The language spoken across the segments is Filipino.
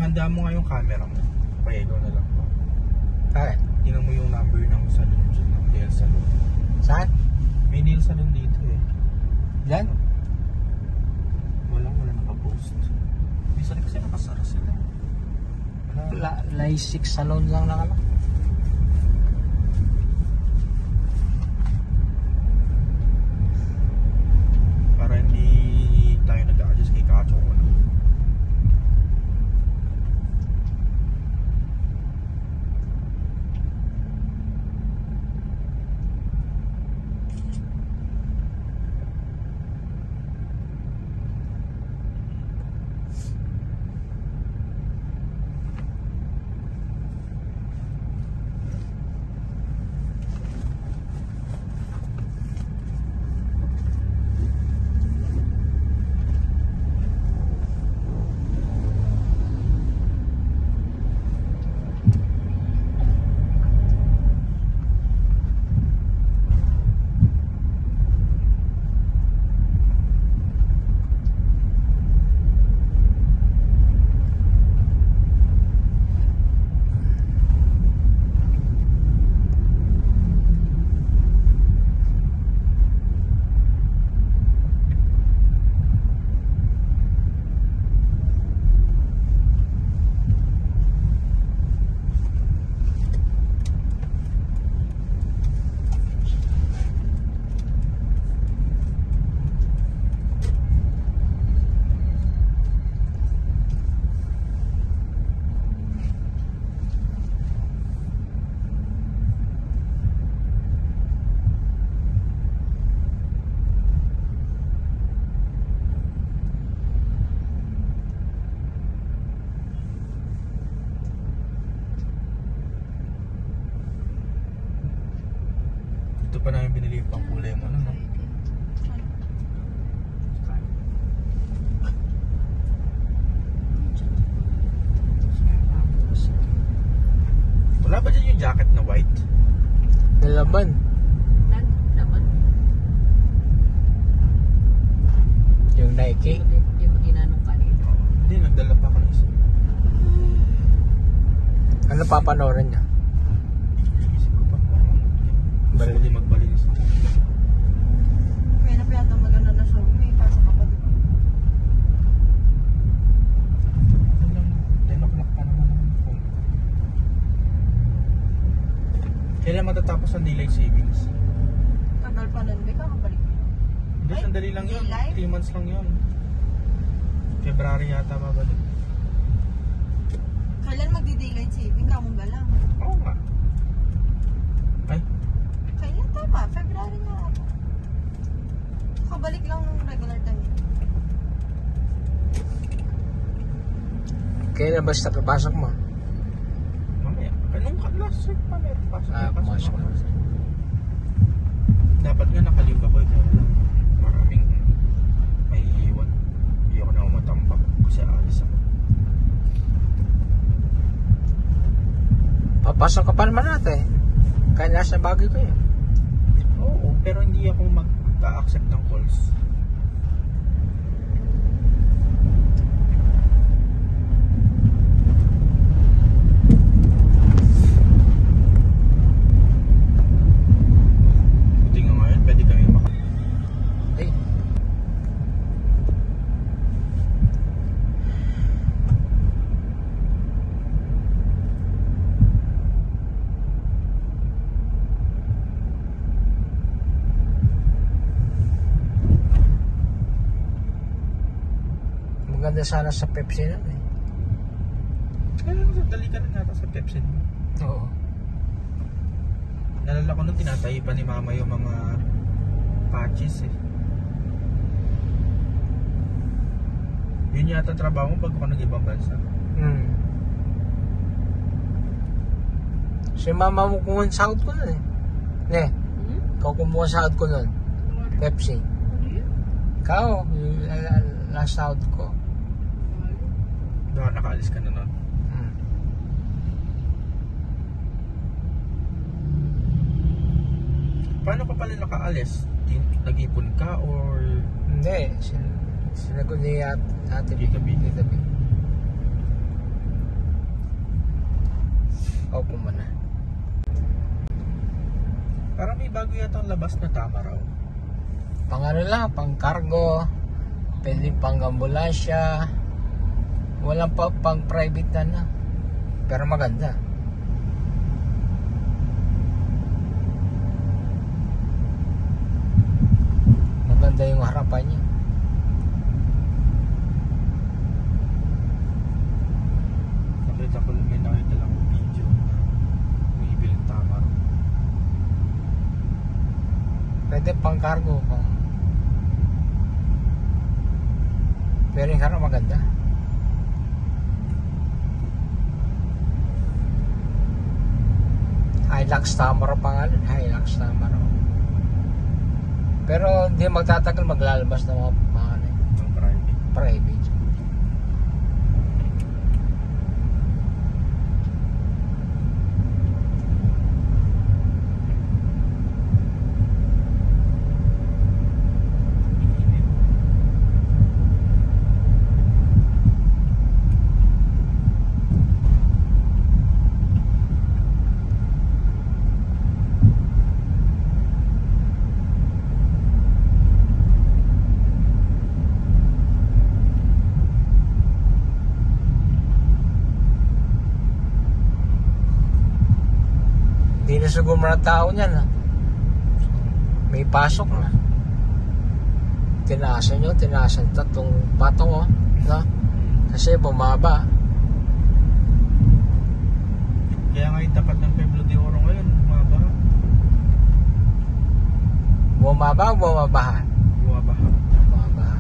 handa mo nga yung camera mo. Kaya ikaw na lang. Bakit? Tingnan mo yung number ng salon dyan, ng nail salon. Saan? May nail salon dito eh. Diyan? Wala nakapost. Minsan kasi nakasara sila. Lasik salon lang nakalak. Para hindi tayo nag-a-adjust kay Kacho ko na. Ito pa namin binili yung pangkulay mo, no? Wala ba dyan yung jacket na white? Nalaban. Yung Nike. Yung ginanong kanina. Hindi, nagdala pa ako ng isa. Ano papanorin niya? Isip ko pa kung gusto ko din magbalinis ako. Kaya na pa yata maganda na show. May pasok ka pa dito. Ano lang, 10 o'clock pa naman ang phone. Kailan matatapos ang daylight savings? Tagal pa nun. May kakabalik. Hindi, sandali lang yun. daylight? 3 months lang yun. February yata babalik. Kailan magdi-daylight saving? Kamong galang. Oo nga. Ay, Kailan tama? February nga ako. Kabalik lang ng regular time. Kailan basta papasok mo? mamaya. Anong last week pa meron pasok? Pumasok na. Dapat nga nakalive ako eh. Kaya wala. Maraming may iwan. Hindi ako na umatambak kasi alis ako. Papasok ka pa naman natin. Kaya nasa bagay ko yun. Oo, pero hindi ako mag-accept ng calls. Buti nga ngayon, pwede kami Ay. Maganda sana sa Pepsi nun eh. Kaya dali ka na nga sa Pepsi. Oo. Nalala ko nung tinatahi pa ni mama yung mga patches eh. Yun yata trabaho mo pag ako nag-ibang bansa. Hmm. Si mama mo kumuha sa sahod ko nun eh. Ne, ikaw kumuha sa sahod ko nun. Pepsi. Ikaw, yung last sahod ko. Baka nakaalis ka na nun. Hmm. Paano ka pala nakaalis? Nag-ipon ka or Hindi, sinagot ni Ate Tita B? Tita B. Kaupo mo na. Parang may bago yata ang labas na Tamaraw. Pang ano lang, pang cargo, pwede pang ambulansya, walang pang private na. Pero maganda. Maganda yung harapan niya. May nakita lang yung video na umiibil ng Tamaraw. Pwede pang cargo pa. Pero yung harap maganda. Hilux Tamaraw pangalan, Hilux Tamaraw. Pero hindi magtatagal, maglalabas ng mga ano, Ang private. private. Hindi na siguro mga tao niyan. Ha? May pasok na. Tinasan tatlong patong, oh. No? Kasi bumaba. Kaya nga yung tapat ng Pueblo de Oro ngayon, bumabaha. Bumaba o bumabaha? Bumabaha. Bumabaha.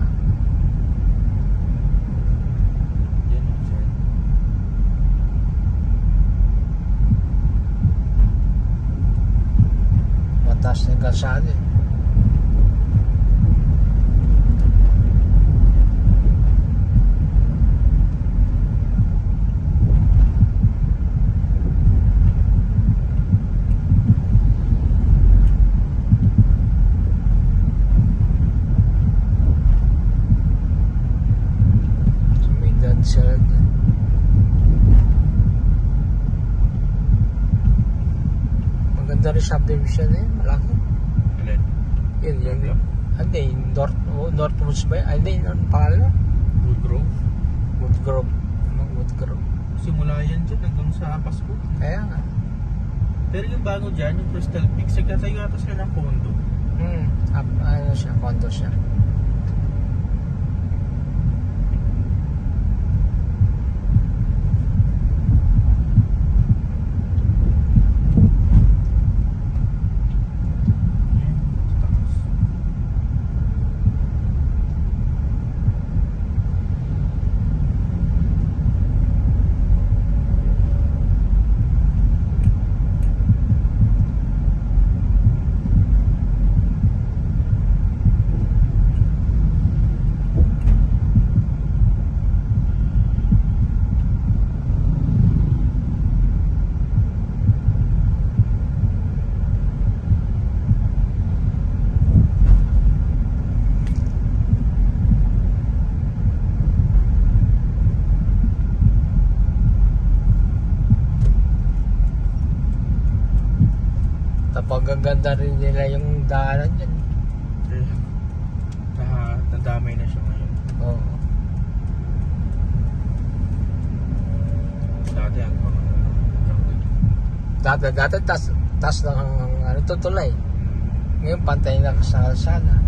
Yan o, sir. Mataas na yung kalsada. Eh. Sila dun. Maganda rin subdivision eh, malaki. Alin? Yun, yun. Yun. Hindi, Northwoods ba yun? Ay, hindi, ano pangalan? Woodgrove. Woodgrove. Woodgrove. Simula yan dyan hanggang sa Pasko. Kaya nga. Pero yung bago dyan, yung Crystal Peaks, nagtatayo ata sila ng condo. Ano siya, condo siya. Tapos gaganda rin nila yung daanan dyan. Nadamay na siya ngayon. Oo. Dati ang mga Dati tas lang ang tutulay. Ngayon pantay na sa kalsada.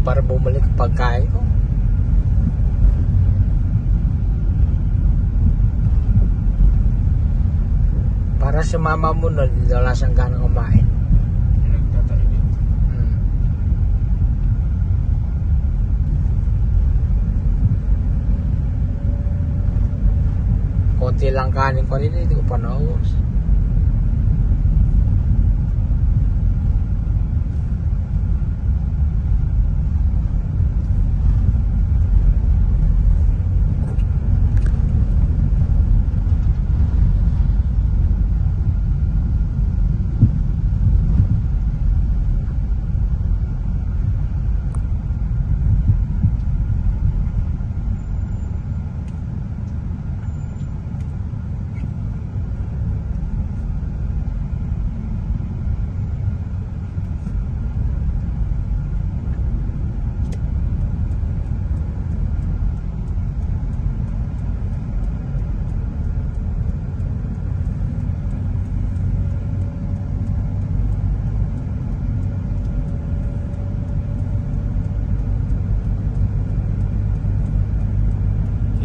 para bumalik ang pagkain ko. Para si mama mo na, wala siyang gana kumain. Yung nagtatayo dito. Konti lang kanin ko rin, hindi ko pa naubos.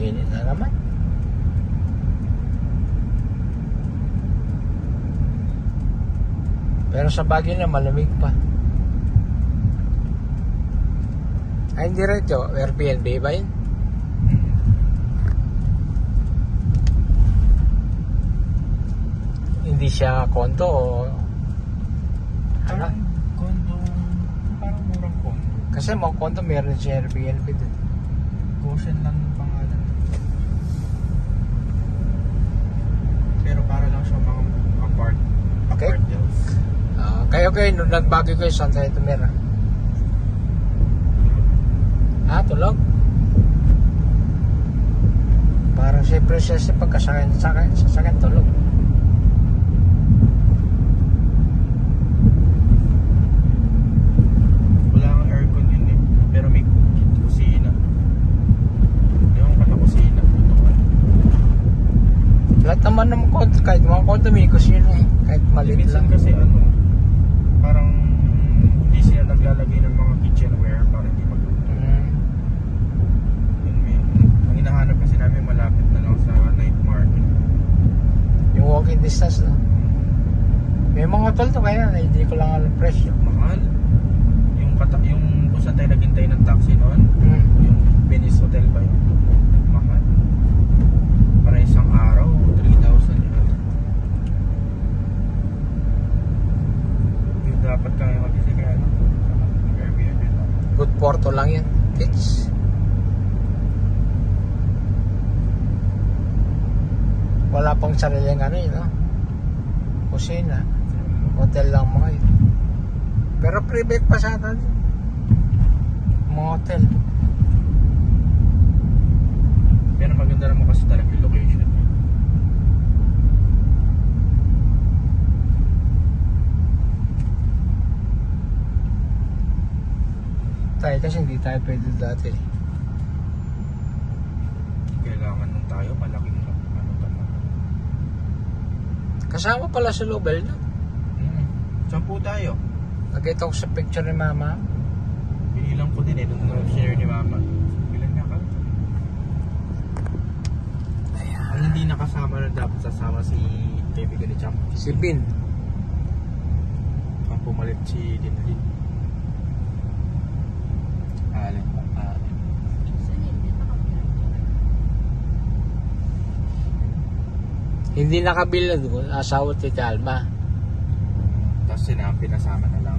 Init na naman. Pero sa Baguio na malamig pa. Ay, hindi rin ito. Airbnb ba yun? Hindi siya kondo o ano? Parang kondo, parang murang kondo. Kasi mga kondo meron siya Airbnb din. Goshen lang yung pangalan. Pero para lang siya mga apart. Okay. Apartments. Kayo, nung nagbago kayo, saan tayo tumira? Tulog? Parang si Princess pagkasakyan tulog. Wala kang aircon yun eh. Pero may kusina. Yung ka na kusina. Lahat naman ng kondo, kahit mga kondo may kusina eh. Kahit maliit Minsan lang. kasi parang hindi sila naglalagay ng mga kitchenware para hindi magluto. Ang hinahanap kasi namin malapit na lang sa night market. Yung walking distance, no? May mga hotel to kaya na hindi ko lang alam presyo. Mahal. Yung kung saan tayo naghintay ng taxi noon, yung Venice Hotel ba yun? Mahal. Para isang araw, 3,000 yun. Yung dapat kami mag-isip kaya Airbnb na. Good Porto lang yan. Kids. Wala pang sariling ano yun, no? Kusina. Hotel lang mga yun. Pero pre-bake pa sa atin. Mga hotel. Pero maganda naman kasi talaga yung location. Tayo kasi hindi tayo pwede dati. Kailangan nung tayo malaking talaga. Kasama pala si Lobel, no? Saan po tayo? Nakita ko sa picture ni Mama. Pinilang ko din eh, nung share ni Mama. Bilang nga ka? Ang hindi nakasama na dapat sasama si kaibigan ni Champ. Si Bin. Ang pumalit si Dinlin. Alin pa, alin. Hindi nakabila doon. Asawa ti Alma. Tapos pinasama na lang.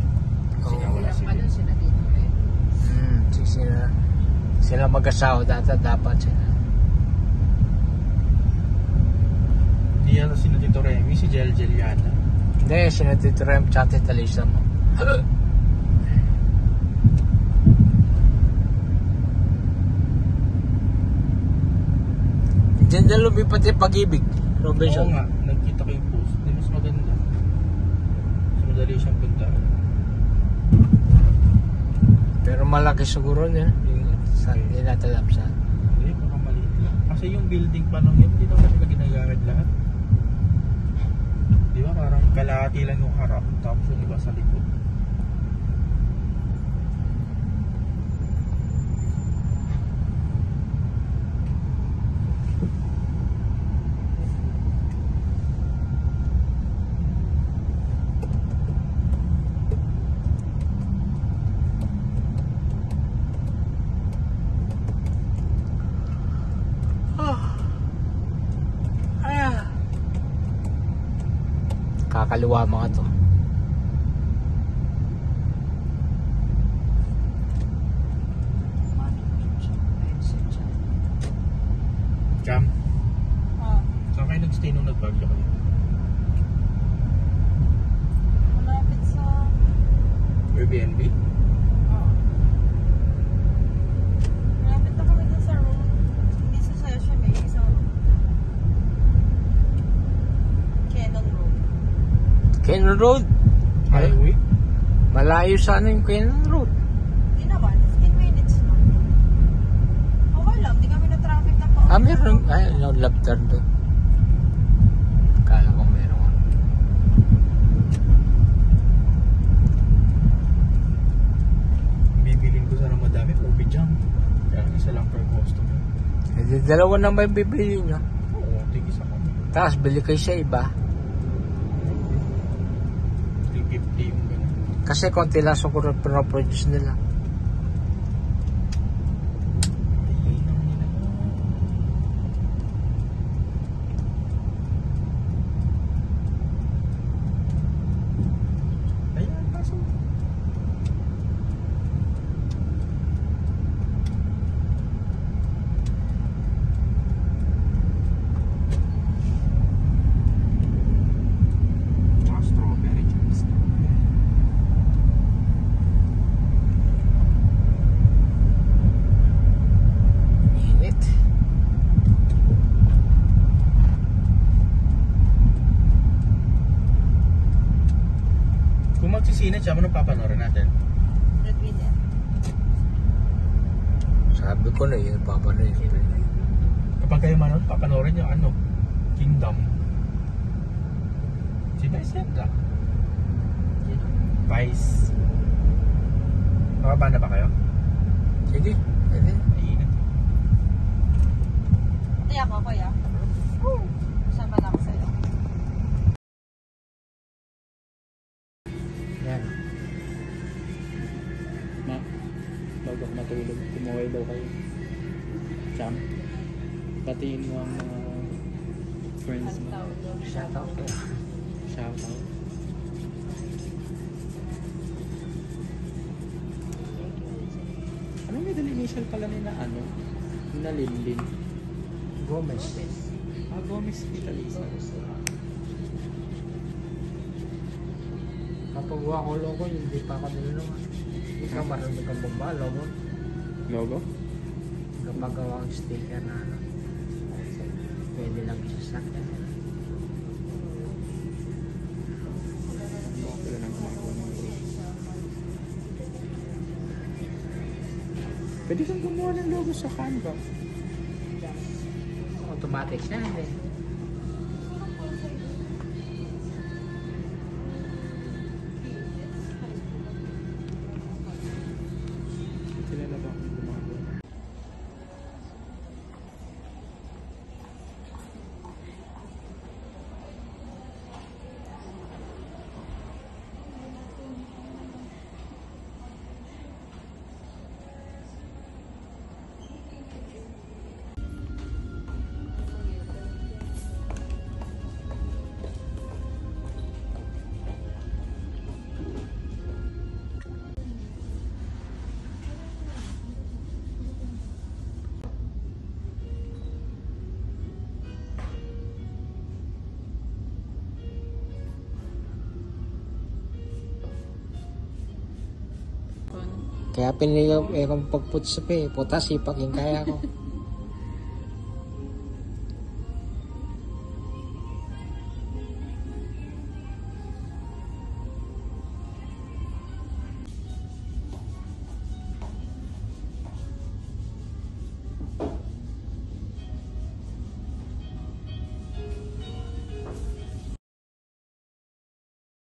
Kasi nga wala si Bin. Sila mag-asawa dapat sila. Hindi yan si Tito Remy, si Jel yata. Hindi, sinatitrem tsaka Talisa mo. Diyan na lumipat yung Pag-ibig. Oo Robinson. nga, nagkita ko yung post. Di mas maganda. Mas madali siyang puntaan. Pero malaki siguro niya. Hindi natin alam saan. Hindi, baka maliit lang. Kasi yung building pa nung yun, hindi naman sila ginagamit lahat. Di ba parang kalahati lang yung harap, tapos yung iba sa likod. kaliwa mga to. Jam, Ah, saan kayo nag-stay nung nagbagyo kayo? malapit sa... Airbnb? Malapit na kami dun sa road. Hindi sa session eh. Isang Cannon Road. Cannon Road. Highway? Malayo sana yung Cannon Road. Hindi naman. 15 minutes na. Okay lang. Di kami na traffic na pa. Meron. Ay, no, left turn doon. Kala ko meron. Bibilin ko sana madami, ubi jam. Kaya isa lang per customer. Eh, dalawa na may bibili nyo. Oo, tigis ako. Tapos bili kayo sa iba. 350 yung gano'n. Kasi konti lang siguro pinaproduce nila. Ayan, pasok. Strawberry. Init. Kung magsisina siya, anong papanoorin natin? Red Winner. Sabi ko na yun, papa na yun. Kapag kayo manood, papanoorin nyo ano? Kingdom. Si Vice Ganda. Vice. Makaba na ba kayo? Sige, pwede. Mainit. Tiyak ako kuya. Sama na ako sa'yo. Yan. Ma, bago ako matulog, kumuhay daw kayo. Cham, patiin mo ang mga friends mo. Shout out kayo. Shout out. Ano may initial pala nila ano? Na Linlin. Gomez. Gomez Italisa. Kapag ko logo, hindi pa ako nilunong. Ikaw marunong kang bumba, logo. Logo? Kapag gawa ang sticker na ano. Pwede lang isasakyan. Wala nang gumagawa ng logo. Pwede kang gumawa ng logo sa Canva. Automatic siya, eh. Kilala ba akong gumagawa? Kaya pinili ko pagput sa putas, ipaking kaya ko.